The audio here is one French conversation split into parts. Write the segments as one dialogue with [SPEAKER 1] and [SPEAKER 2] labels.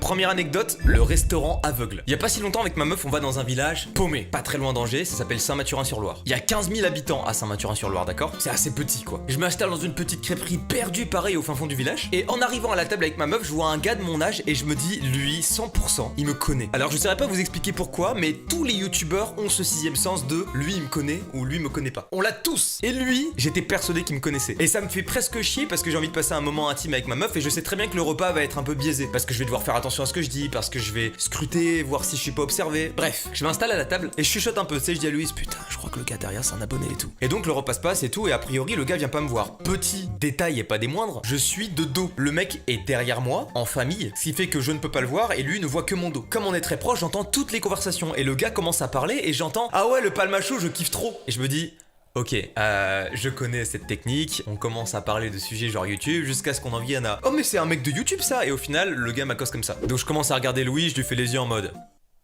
[SPEAKER 1] Première anecdote, le restaurant aveugle. Il y a pas si longtemps avec ma meuf, on va dans un village paumé, pas très loin d'Angers, ça s'appelle Saint-Mathurin-sur-Loire. Il y a 15 000 habitants à Saint-Mathurin-sur-Loire, d'accord? C'est assez petit quoi. Je m'installe dans une petite crêperie perdue pareil au fin fond du village, et en arrivant à la table avec ma meuf, je vois un gars de mon âge et je me dis, lui, 100%, il me connaît. Alors je saurais pas vous expliquer pourquoi, mais tous les youtubeurs ont ce sixième sens de lui il me connaît ou lui me connaît pas. On l'a tous. Et lui, j'étais persuadé qu'il me connaissait. Et ça me fait presque chier parce que j'ai envie de passer un moment intime avec ma meuf et je sais très bien que le repas va être un peu biaisé parce que je vais devoir faire attention à ce que je dis, parce que je vais scruter, voir si je suis pas observé. Bref, je m'installe à la table et je chuchote un peu, tu sais, je dis à Louise, putain, je crois que le gars derrière c'est un abonné et tout. Et donc le repas se passe et tout, et a priori le gars vient pas me voir. Petit détail et pas des moindres, je suis de dos. Le mec est derrière moi, en famille, ce qui fait que je ne peux pas le voir et lui ne voit que mon dos. Comme on est très proche, j'entends toutes les conversations et le gars commence à parler et j'entends, ah ouais, le palmacho, je kiffe trop. Et je me dis, ok, je connais cette technique, on commence à parler de sujets genre YouTube jusqu'à ce qu'on en vienne à, oh mais c'est un mec de YouTube ça. Et au final, le gars m'accoste comme ça. Donc je commence à regarder Louis, je lui fais les yeux en mode,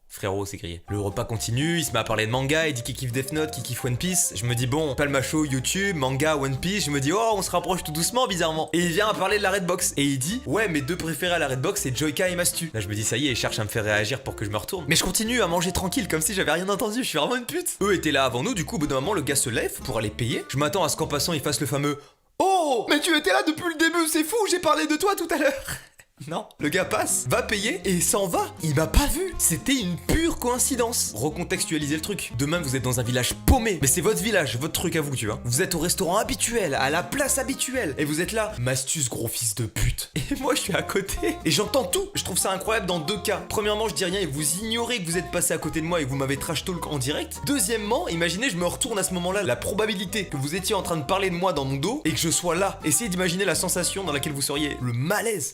[SPEAKER 1] frérot, c'est grillé. Le repas continue, il se met à parler de manga, il dit qu'il kiffe Death Note, qu'il kiffe One Piece. Je me dis bon, Palmacho, YouTube, manga, One Piece. Je me dis oh, on se rapproche tout doucement, bizarrement. Et il vient à parler de la Redbox. Et il dit ouais, mes deux préférés à la Redbox, c'est Joyka et Mastu. Là, je me dis ça y est, il cherche à me faire réagir pour que je me retourne. Mais je continue à manger tranquille, comme si j'avais rien entendu. Je suis vraiment une pute. Eux étaient là avant nous, du coup, au bout d'un moment, le gars se lève pour aller payer. Je m'attends à ce qu'en passant, il fasse le fameux oh, mais tu étais là depuis le début, c'est fou, j'ai parlé de toi tout à l'heure. Non, le gars passe, va payer et s'en va. Il m'a pas vu. C'était une pure coïncidence. Recontextualisez le truc. Demain, vous êtes dans un village paumé, mais c'est votre village, votre truc à vous, tu vois. Vous êtes au restaurant habituel, à la place habituelle, et vous êtes là, Mastus, gros fils de pute. Et moi, je suis à côté et j'entends tout. Je trouve ça incroyable dans deux cas. Premièrement, je dis rien et vous ignorez que vous êtes passé à côté de moi et que vous m'avez trash talk en direct. Deuxièmement, imaginez, je me retourne à ce moment-là, la probabilité que vous étiez en train de parler de moi dans mon dos et que je sois là. Essayez d'imaginer la sensation dans laquelle vous seriez, le malaise.